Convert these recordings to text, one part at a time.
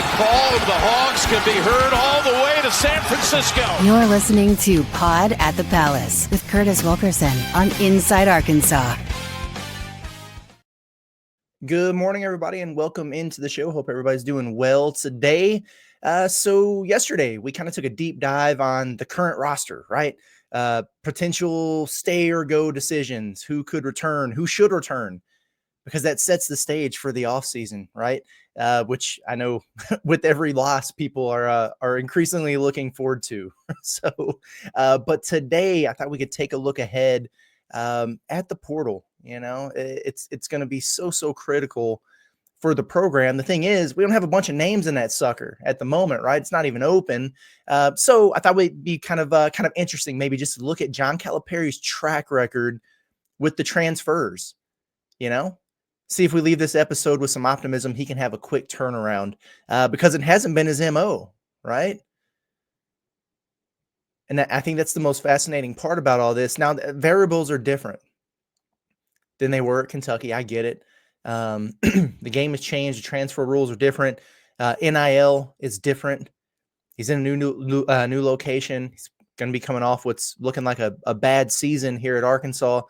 The call of the Hogs can be heard all the way to San Francisco. You're listening to Pod at the Palace with Curtis Wilkerson on Inside Arkansas. Good morning, everybody, and welcome into the show. Hope everybody's doing well today. So yesterday, we kind of took a deep dive on the current roster, right? Potential stay or go decisions, who could return, who should return, because that sets the stage for the offseason, right? Which I know with every loss, people are increasingly looking forward to. But today, I thought we could take a look ahead at the portal. You know, it's going to be so critical for the program. The thing is, we don't have a bunch of names in that sucker at the moment, right? It's not even open. So I thought it'd be kind of interesting, maybe just to look at John Calipari's track record with the transfers. You know, see if we leave this episode with some optimism, he can have a quick turnaround because it hasn't been his MO, right? And I think that's the most fascinating part about all this. Now, variables are different than they were at Kentucky. I get it. The game has changed. The transfer rules are different. NIL is different. He's in a new location. He's going to be coming off what's looking like a bad season here at Arkansas.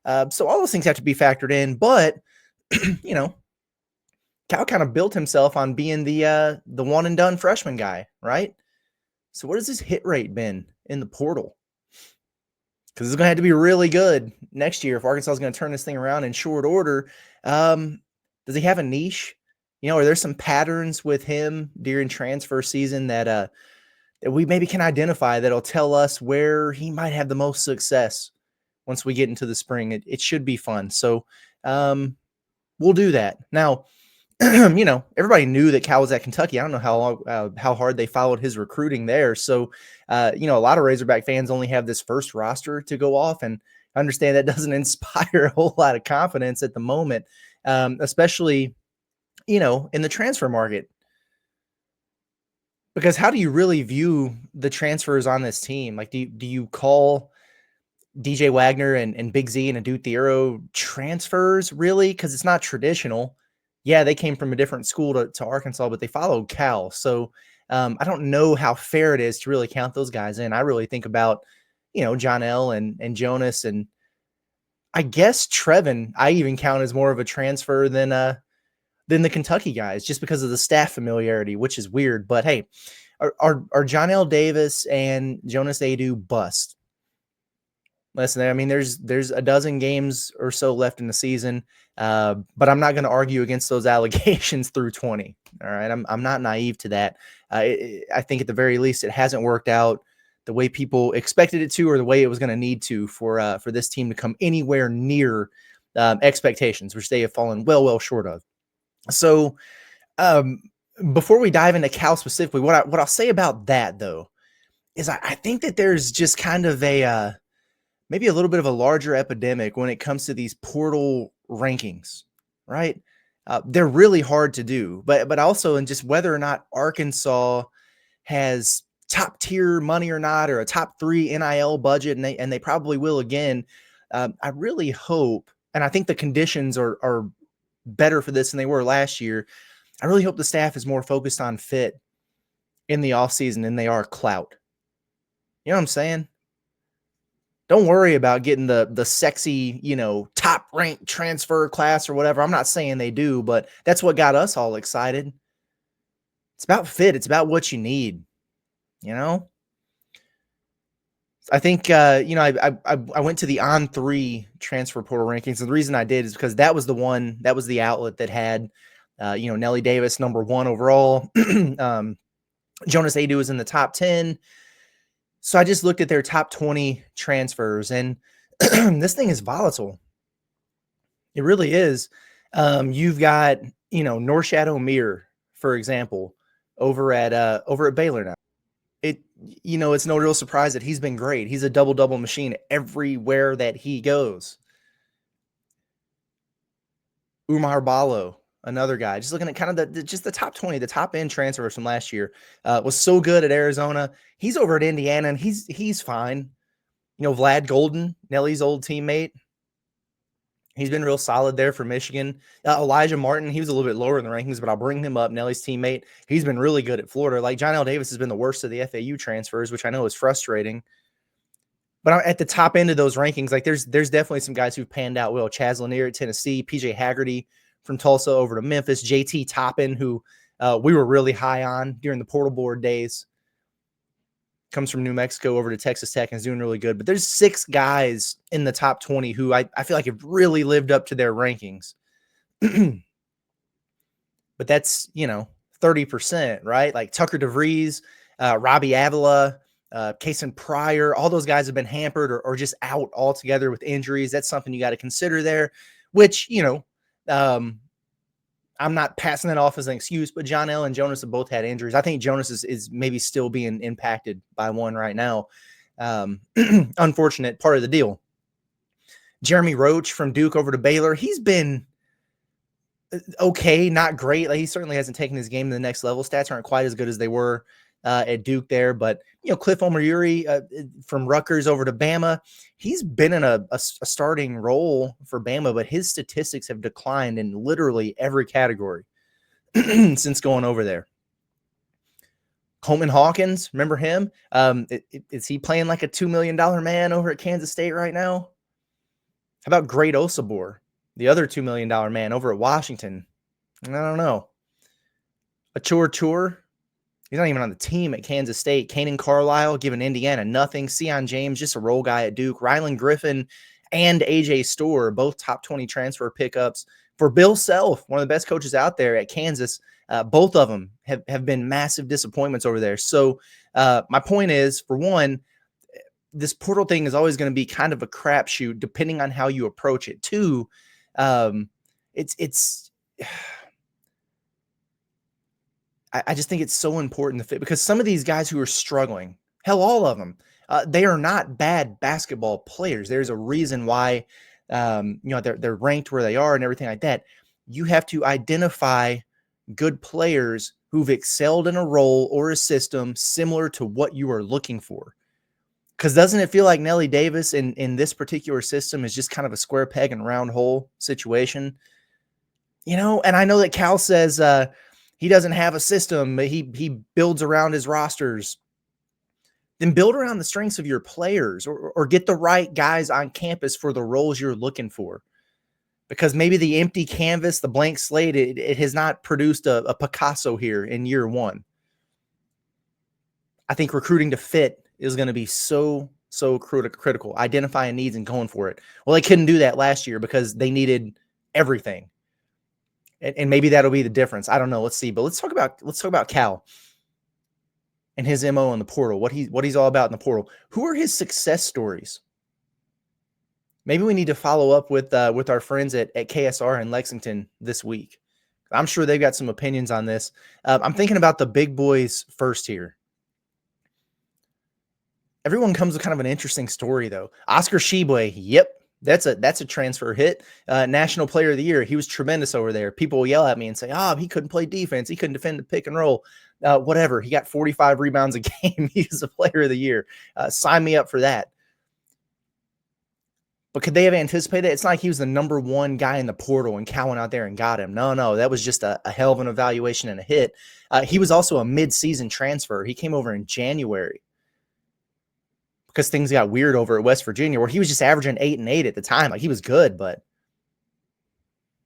So all those things have to be factored in. But, you know, Cal kind of built himself on being the one and done freshman guy, right? So what has his hit rate been in the portal? Because it's going to have to be really good next year if Arkansas is going to turn this thing around in short order. Does he have a niche? You know, are there some patterns with him during transfer season that we maybe can identify that'll tell us where he might have the most success once we get into the spring? It should be fun. So we'll do that. Now, you know, everybody knew that Cal was at Kentucky. I don't know how hard they followed his recruiting there. So, you know, a lot of Razorback fans only have this first roster to go off, and I understand that doesn't inspire a whole lot of confidence at the moment, especially, you know, in the transfer market. Because how do you really view the transfers on this team? Like, do you call DJ Wagner and Big Z and Adu Thiero transfers, really? Because it's not traditional. Yeah, they came from a different school to Arkansas, but they followed Cal. So I don't know how fair it is to really count those guys in. I really think about, you know, John L. and Jonas, and I guess Trevin, I even count as more of a transfer than the Kentucky guys, just because of the staff familiarity, which is weird. But hey, are John L. Davis and Jonas Adu bust? Listen, I mean, there's a dozen games or so left in the season, but I'm not going to argue against those allegations through 20. All right, I'm not naive to that. I think at the very least it hasn't worked out the way people expected it to, or the way it was going to need to for this team to come anywhere near expectations, which they have fallen well short of. So before we dive into Cal specifically, what I'll say about that though is I think that there's just kind of a maybe a little bit of a larger epidemic when it comes to these portal rankings, right? They're really hard to do, but also in just whether or not Arkansas has top tier money or not, or a top 3 NIL budget, and they probably will again. I really hope, and I think the conditions are better for this than they were last year. I really hope the staff is more focused on fit in the offseason than they are clout. You know what I'm saying? Don't worry about getting the sexy, you know, top ranked transfer class or whatever. I'm not saying they do, but that's what got us all excited. It's about fit. It's about what you need, you know? I think, you know, I went to the On3 transfer portal rankings. And the reason I did is because that was the outlet that had, you know, Nelly Davis, number 1 overall. Jonas Adu was in the top 10. So I just looked at their top 20 transfers, and this thing is volatile. It really is. You've got, you know, Norshad Omier, for example, over at Baylor now. You know, it's no real surprise that he's been great. He's a double machine everywhere that he goes. Umar Ballo, another guy, just looking at kind of the top 20, the top end transfers from last year, was so good at Arizona. He's over at Indiana, and he's fine. You know, Vlad Golden, Nelly's old teammate, He's been real solid there for Michigan. Elijah Martin, he was a little bit lower in the rankings, but I'll bring him up. Nelly's teammate. He's been really good at Florida. Like John L. Davis has been the worst of the FAU transfers, which I know is frustrating. But at the top end of those rankings, like there's definitely some guys who've panned out well. Chaz Lanier at Tennessee, PJ Haggerty from Tulsa over to Memphis, JT Toppin, who we were really high on during the portal board days. Comes from New Mexico over to Texas Tech and is doing really good. But there's 6 guys in the top 20 who I feel like have really lived up to their rankings. But that's, 30%, right? Like Tucker DeVries, Robbie Avila, Kason Pryor, all those guys have been hampered or just out altogether with injuries. That's something you got to consider there, which, I'm not passing that off as an excuse, but John L. and Jonas have both had injuries. I think Jonas is maybe still being impacted by one right now. Unfortunate part of the deal. Jeremy Roach from Duke over to Baylor. He's been okay, not great. Like he certainly hasn't taken his game to the next level. Stats aren't quite as good as they were at Duke there, but Cliff Omoyuri from Rutgers over to Bama, he's been in a starting role for Bama, but his statistics have declined in literally every category since going over there. Coleman Hawkins, remember him? Is he playing like a $2 million man over at Kansas State right now? How about Great Osabor, the other $2 million man over at Washington? I don't know. Chur. He's not even on the team at Kansas State. Kanan Carlisle giving Indiana nothing. Sion James, just a role guy at Duke. Rylan Griffin and AJ Storr, both top 20 transfer pickups. For Bill Self, one of the best coaches out there at Kansas, both of them have been massive disappointments over there. So my point is, for one, this portal thing is always going to be kind of a crapshoot depending on how you approach it. Two, I just think it's so important to fit because some of these guys who are struggling, hell, all of them, they are not bad basketball players. There's a reason why, they're ranked where they are and everything like that. You have to identify good players who've excelled in a role or a system similar to what you are looking for. Because doesn't it feel like Nelly Davis in this particular system is just kind of a square peg and round hole situation? And I know that Cal says he doesn't have a system, but he builds around his rosters. Then build around the strengths of your players or get the right guys on campus for the roles you're looking for. Because maybe the empty canvas, the blank slate, it has not produced a Picasso here in year one. I think recruiting to fit is going to be so critical, identifying needs and going for it. Well, they couldn't do that last year because they needed everything. And maybe that'll be the difference. I don't know. Let's see. But let's talk about Cal and his MO in the portal. What he's all about in the portal. Who are his success stories? Maybe we need to follow up with our friends at KSR in Lexington this week. I'm sure they've got some opinions on this. I'm thinking about the big boys first here. Everyone comes with kind of an interesting story, though. Oscar Shibwe, yep, that's a transfer hit. National Player of the Year. He was tremendous over there. People will yell at me and say, he couldn't play defense. He couldn't defend the pick and roll. Whatever. He got 45 rebounds a game. He was a Player of the Year. Sign me up for that. But could they have anticipated it? It's not like he was the number one guy in the portal and Cal went out there and got him. No, that was just a hell of an evaluation and a hit. He was also a mid-season transfer. He came over in January because things got weird over at West Virginia where he was just averaging 8 and 8 at the time. Like he was good, but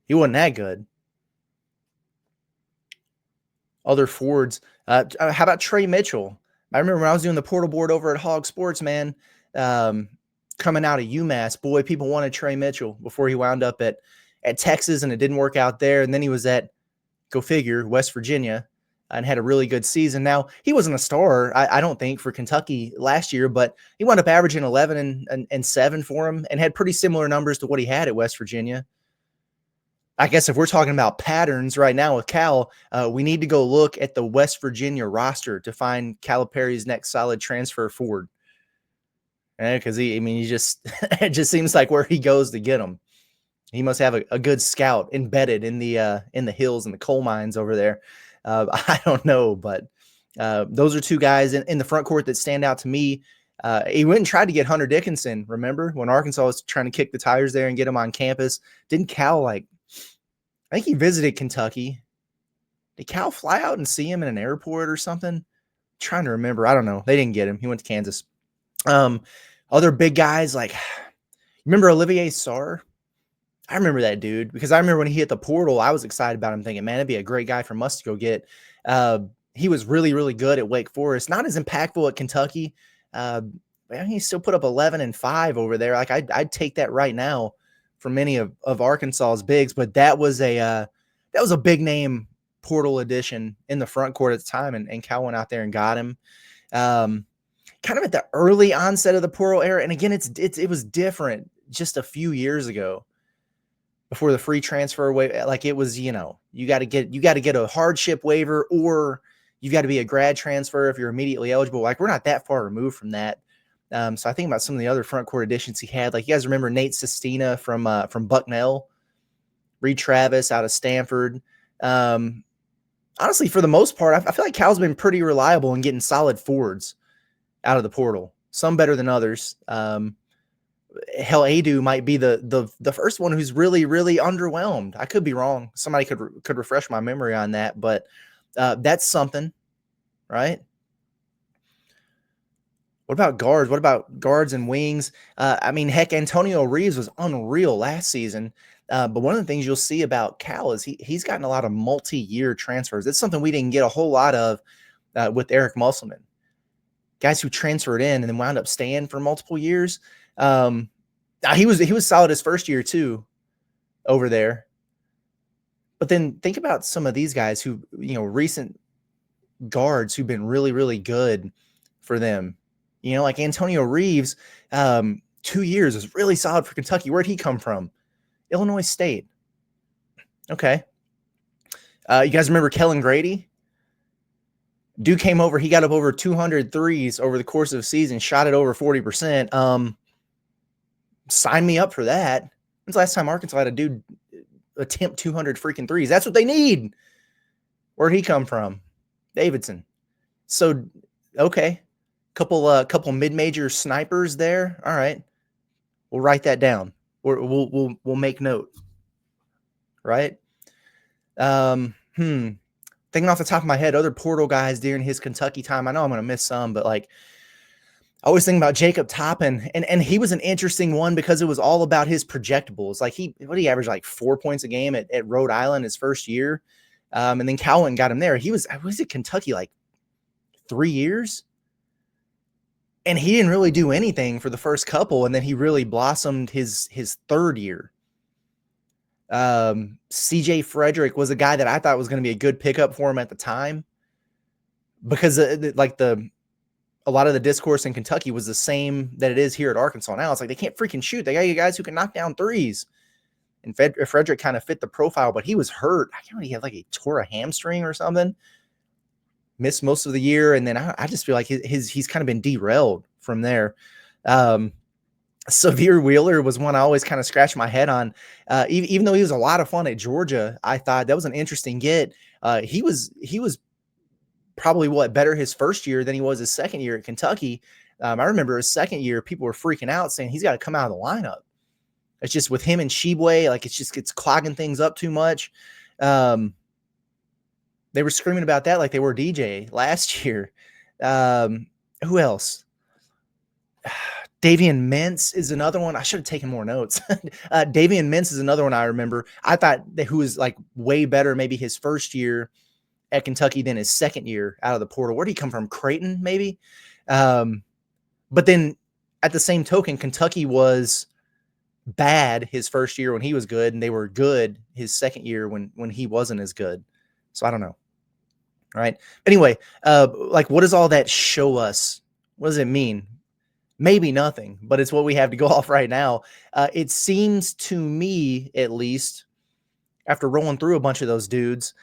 he wasn't that good. Other forwards. How about Trey Mitchell? I remember when I was doing the portal board over at Hog Sports, man, coming out of UMass, boy, people wanted Trey Mitchell before he wound up at Texas, and it didn't work out there. And then he was at, go figure, West Virginia, and had a really good season. Now, he wasn't a star, I don't think, for Kentucky last year, but he wound up averaging 11 and 7 for him and had pretty similar numbers to what he had at West Virginia. I guess if we're talking about patterns right now with Cal, we need to go look at the West Virginia roster to find Calipari's next solid transfer forward. Because he just it just seems like where he goes to get him. He must have a good scout embedded in the hills and the coal mines over there. I don't know, but those are two guys in the front court that stand out to me. He went and tried to get Hunter Dickinson. Remember when Arkansas was trying to kick the tires there and get him on campus? Didn't Cal I think he visited Kentucky. Did Cal fly out and see him in an airport or something? Trying to remember. I don't know. They didn't get him. He went to Kansas. Other big guys like, remember Olivier Sarr? I remember that dude because I remember when he hit the portal, I was excited about him thinking, man, it'd be a great guy for us to go get. He was really, really good at Wake Forest. Not as impactful at Kentucky. He still put up 11 and 5 over there. Like I'd take that right now for many of Arkansas's bigs, but that was a big name portal addition in the front court at the time. And Cal went out there and got him. Kind of at the early onset of the portal era. And again, it was different just a few years ago before the free transfer waiver. Like it was, you got to get a hardship waiver, or you've got to be a grad transfer if you're immediately eligible. Like we're not that far removed from that. So I think about some of the other front court additions he had. Like you guys remember Nate Sestina from Bucknell, Reed Travis out of Stanford. Honestly, for the most part, I feel like Cal's been pretty reliable in getting solid forwards out of the portal. Some better than others. Hell, Adu might be the first one who's really, really underwhelmed. I could be wrong. Somebody could refresh my memory on that, but that's something, right? What about guards? What about guards and wings? Heck, Antonio Reeves was unreal last season. But one of the things you'll see about Cal is he's gotten a lot of multi-year transfers. It's something we didn't get a whole lot of with Eric Musselman. Guys who transferred in and then wound up staying for multiple years. He was solid his first year too over there. But then think about some of these guys who, recent guards who've been really, really good for them. Like Antonio Reeves, 2 years was really solid for Kentucky. Where'd he come from? Illinois State. Okay. You guys remember Kellen Grady? Dude came over. He got up over 200 threes over the course of the season, shot it over 40%. Sign me up for that. When's the last time Arkansas had a dude attempt 200 freaking threes? That's what they need. Where'd he come from? Davidson. So, okay. Couple mid-major snipers there. All right. We'll write that down. We'll make note. Right? Thinking off the top of my head, other portal guys during his Kentucky time. I know I'm going to miss some, but like I always think about Jacob Toppin, and he was an interesting one because it was all about his projectables. Like he averaged like 4 points a game at Rhode Island his first year. And then Cowan got him there. He was at Kentucky like 3 years. And he didn't really do anything for the first couple, and then he really blossomed his third year. CJ Frederick was a guy that I thought was going to be a good pickup for him at the time because a lot of the discourse in Kentucky was the same that it is here at Arkansas now. It's like they can't freaking shoot. They got you guys who can knock down threes. And Frederick kind of fit the profile, but he was hurt. I can't remember, he had like a tore a hamstring or something. Missed most of the year, and then I just feel like he's kind of been derailed from there. Severe Wheeler was one I always kind of scratched my head on. Even though he was a lot of fun at Georgia, I thought that was an interesting get. He was probably better his first year than he was his second year at Kentucky. I remember his second year, people were freaking out saying he's got to come out of the lineup. It's just with him and Shibwe, like it's clogging things up too much. They were screaming about that like they were DJ last year. Who else? Davian Mintz is another one. I should have taken more notes. Davian Mintz is another one I remember. I thought who was like way better maybe his first year at Kentucky than his second year out of the portal. Where did he come from? Creighton, maybe? But then at the same token, Kentucky was bad his first year when he was good, and they were good his second year when he wasn't as good. So I don't know. All right. Anyway, what does all that show us? What does it mean? Maybe nothing, but it's what we have to go off right now. It seems to me, at least, after rolling through a bunch of those dudes,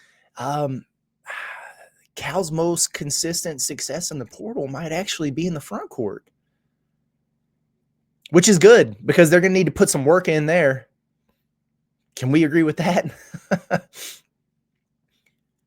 Cal's most consistent success in the portal might actually be in the front court, which is good because they're going to need to put some work in there. Can we agree with that?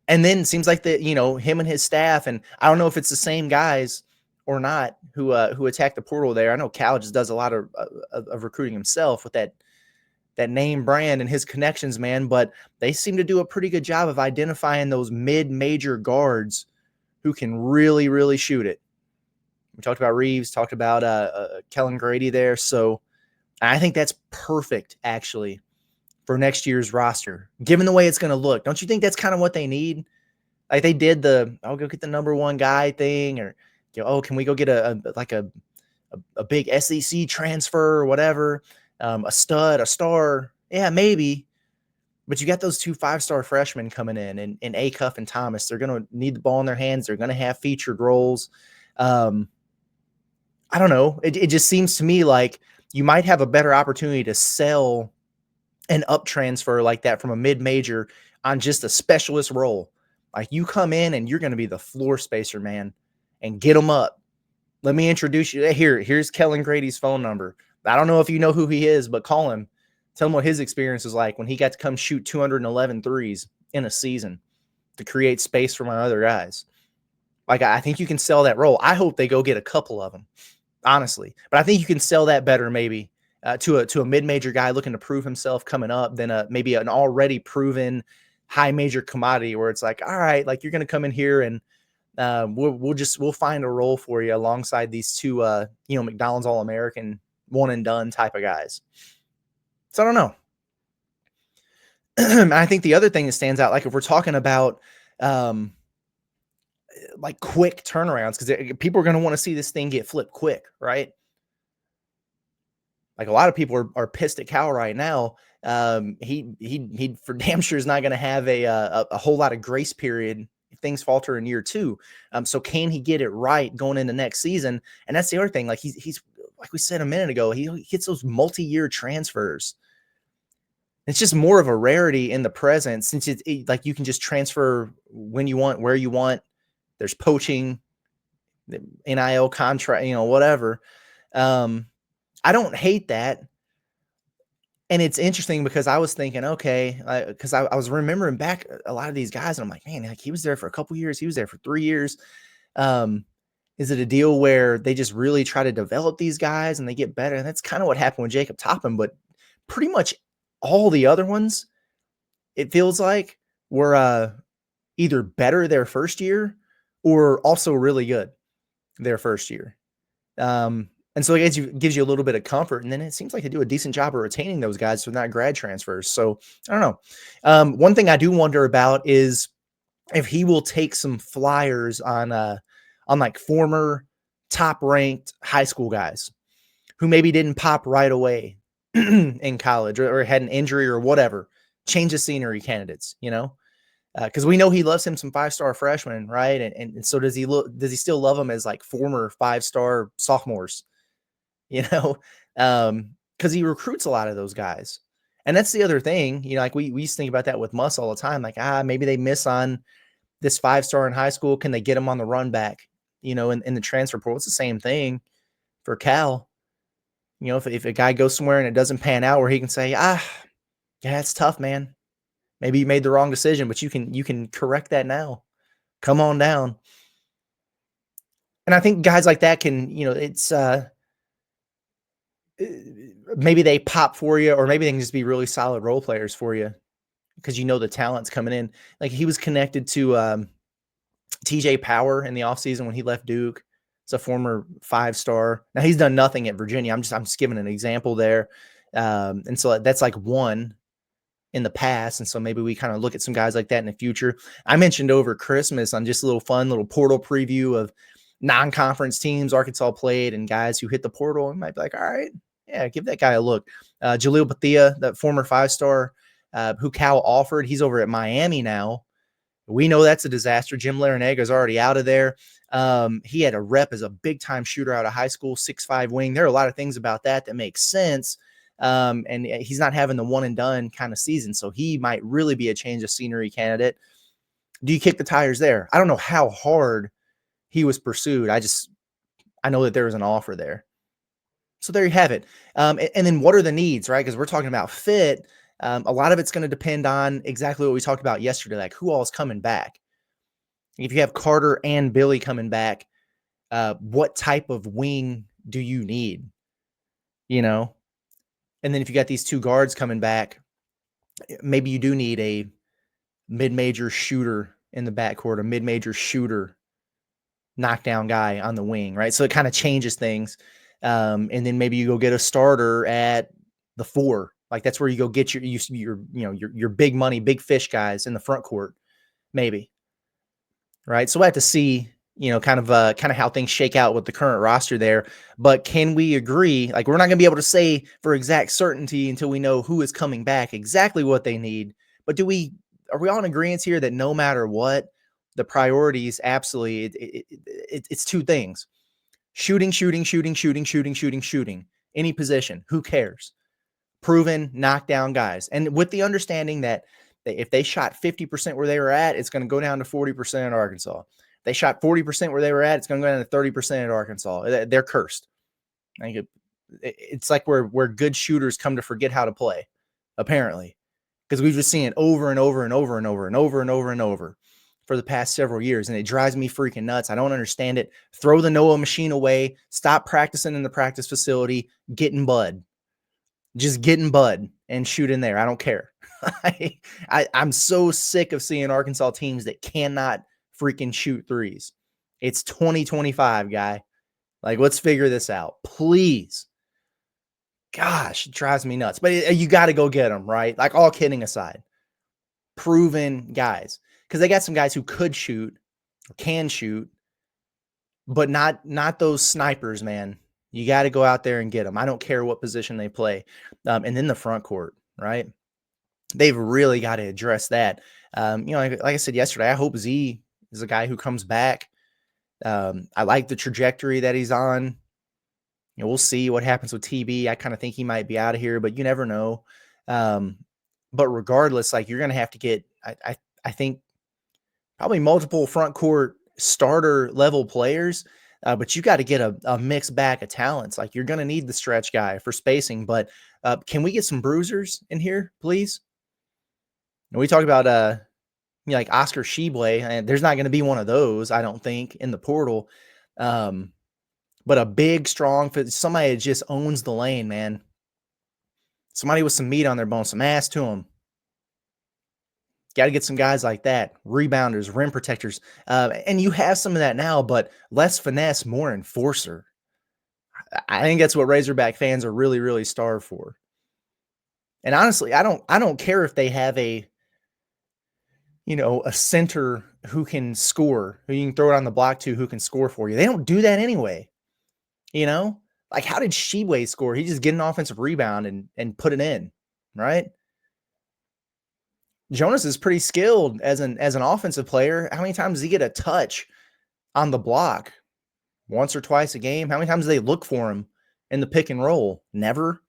And then it seems like him and his staff, and I don't know if it's the same guys or not who attack the portal there. I know Cal just does a lot of recruiting himself with that name brand and his connections, man. But they seem to do a pretty good job of identifying those mid-major guards who can really, really shoot it. We talked about Reeves, talked about Kellen Grady there. So I think that's perfect, actually, for next year's roster, given the way it's going to look. Don't you think that's kind of what they need? Like they did I'll go get the number one guy thing, or can we go get a big SEC transfer or whatever, a stud, a star? Yeah, maybe. But you got those 2 5-star freshmen coming in Acuff and Thomas. They're going to need the ball in their hands. They're going to have featured roles. I don't know. It just seems to me like you might have a better opportunity to sell an up transfer like that from a mid-major on just a specialist role. Like you come in and you're going to be the floor spacer, man, and get them up. Let me introduce you. Here's Kellen Grady's phone number. I don't know if you know who he is, but call him. Tell him what his experience was like when he got to come shoot 211 threes in a season to create space for my other guys. Like, I think you can sell that role. I hope they go get a couple of them, honestly. But I think you can sell that better maybe to a mid-major guy looking to prove himself coming up than maybe an already proven high major commodity where it's like, all right, like you're going to come in here and we'll find a role for you alongside these two, McDonald's All-American one and done type of guys. So I don't know. I think the other thing that stands out, like if we're talking about like quick turnarounds, because people are going to want to see this thing get flipped quick, right? Like a lot of people are pissed at Cal right now. He for damn sure is not going to have a whole lot of grace period if things falter in year 2. So can he get it right going into next season? And that's the other thing. Like he's like we said a minute ago, he gets those multi-year transfers. It's just more of a rarity in the present since like you can just transfer when you want, where you want. There's poaching, NIL contract, whatever. I don't hate that. And it's interesting because I was thinking, okay, because I was remembering back a lot of these guys, and I'm like, man, like he was there for a couple years. He was there for 3 years. Is it a deal where they just really try to develop these guys and they get better? And that's kind of what happened with Jacob Toppin, but pretty much all the other ones, it feels like, were either better their first year or also really good their first year. And so it gives you a little bit of comfort. And then it seems like they do a decent job of retaining those guys so not grad transfers. So I don't know. One thing I do wonder about is if he will take some flyers on like former top ranked high school guys who maybe didn't pop right away in college or had an injury or whatever, change of scenery candidates, because we know he loves him some 5-star freshmen, right? And so does he still love them as like former 5-star sophomores, because he recruits a lot of those guys. And that's the other thing, like we used to think about that with Muss all the time. Like, maybe they miss on this 5-star in high school. Can they get him on the run back, in the transfer portal? It's the same thing for Cal. If a guy goes somewhere and it doesn't pan out where he can say, yeah, it's tough, man. Maybe you made the wrong decision, but you can correct that now. Come on down. And I think guys like that can, it's maybe they pop for you, or maybe they can just be really solid role players for you because the talent's coming in. Like he was connected to TJ Power in the offseason when he left Duke. It's a former 5-star. Now he's done nothing at Virginia. I'm just giving an example there. And so that's like one in the past. And so maybe we kind of look at some guys like that in the future. I mentioned over Christmas on just a little portal preview of non-conference teams Arkansas played and guys who hit the portal and might be like, all right, yeah, give that guy a look. Jaleel Bethia, that former 5-star who Cal offered, he's over at Miami now. We know that's a disaster. Jim Larinaga is already out of there. He had a rep as a big-time shooter out of high school, 6'5" wing. There are a lot of things about that make sense. And he's not having the one and done kind of season. So he might really be a change of scenery candidate. Do you kick the tires there? I don't know how hard he was pursued. I know that there was an offer there. So there you have it. And then what are the needs, right? Because we're talking about fit. A lot of it's going to depend on exactly what we talked about yesterday, like who all is coming back. If you have Carter and Billy coming back, What type of wing do you need? You know? And then if you got these two guards coming back, maybe you do need a mid-major shooter in the backcourt, a mid-major shooter knockdown guy on the wing, right? So it kind of changes things. And then maybe you go get a starter at the 4. Like that's where you go get your big money, big fish guys in the front court, maybe. Right. So we have to see, kind of how things shake out with the current roster there. But can we agree? Like, we're not going to be able to say for exact certainty until we know who is coming back, exactly what they need. But are we all in agreement here that no matter what, the priorities absolutely it's two things: shooting, any position. Who cares? Proven knockdown guys. And with the understanding that if they shot 50% where they were at, it's going to go down to 40% at Arkansas. If they shot 40% where they were at, it's going to go down to 30% at Arkansas. They're cursed. It's like where good shooters come to forget how to play, apparently, because we've just seen it over and over and over and over and over and over and over for the past several years, and it drives me freaking nuts. I don't understand it. Throw the Noah machine away. Stop practicing in the practice facility. Get in bud. Just get in bud and shoot in there. I don't care. I'm so sick of seeing Arkansas teams that cannot freaking shoot threes. It's 2025, guy. Like, let's figure this out, please. Gosh, it drives me nuts. But you got to go get them, right? Like, all kidding aside, proven guys, because they got some guys who could shoot, or can shoot, but not those snipers, man. You got to go out there and get them. I don't care what position they play. And then the front court, right? They've really got to address that. Like I said yesterday, I hope Z is a guy who comes back. I like the trajectory that he's on. We'll see what happens with TB. I kind of think he might be out of here, but you never know. But regardless, like, you're going to have to get, I think, probably multiple front court starter level players. But you got to get a mixed bag of talents. Like, you're going to need the stretch guy for spacing. But can we get some bruisers in here, please? And we talk about like Oscar Shibwe, and there's not going to be one of those, I don't think, in the portal. But a big, strong, somebody that just owns the lane, man. Somebody with some meat on their bones, some ass to them. Got to get some guys like that, rebounders, rim protectors. And you have some of that now, but less finesse, more enforcer. I think that's what Razorback fans are really, really starved for. And honestly, I don't care if they have a center who can score, who you can throw it on the block to, who can score for you. They don't do that anyway. Like, how did Shibwe score? He just get an offensive rebound and put it in, right? Jonas is pretty skilled as an offensive player. How many times does he get a touch on the block? Once or twice a game. How many times do they look for him in the pick and roll? Never.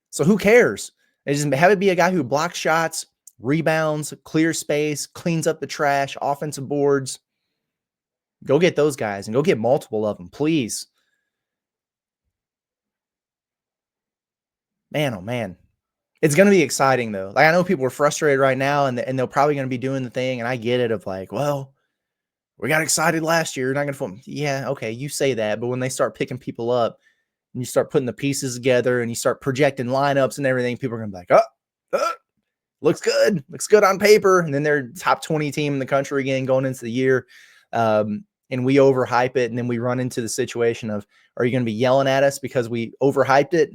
So who cares? They just have it be a guy who blocks shots, rebounds, clears space, cleans up the trash, offensive boards. Go get those guys and go get multiple of them, please. Man, oh man. It's going to be exciting, though. Like, I know people are frustrated right now, and they're probably going to be doing the thing, and I get it, of like, well, we got excited last year. You're not going to – yeah, okay, you say that. But when they start picking people up and you start putting the pieces together and you start projecting lineups and everything, people are going to be like, looks good. Looks good on paper. And then they're top 20 team in the country again going into the year. And we overhype it, and then we run into the situation of, are you going to be yelling at us because we overhyped it,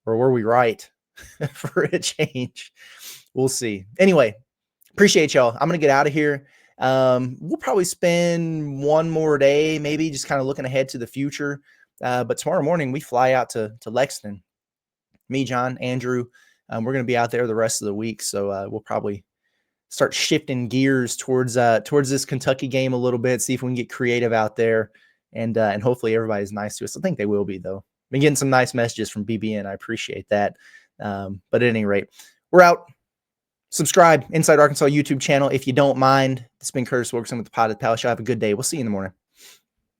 or were we right? For a change? We'll see. Anyway, appreciate y'all. I'm going to get out of here. We'll probably spend one more day, maybe, just kind of looking ahead to the future. But tomorrow morning we fly out to Lexington. Me, John, Andrew, we're going to be out there the rest of the week. So we'll probably start shifting gears towards this Kentucky game a little bit, see if we can get creative out there, and hopefully everybody's nice to us. I think they will be, though. Been getting some nice messages from BBN. I appreciate that. But at any rate, we're out. Subscribe, Inside Arkansas YouTube channel, if you don't mind. It's been Curtis Wilkerson with the Pod at the Palace Show. Have a good day. We'll see you in the morning.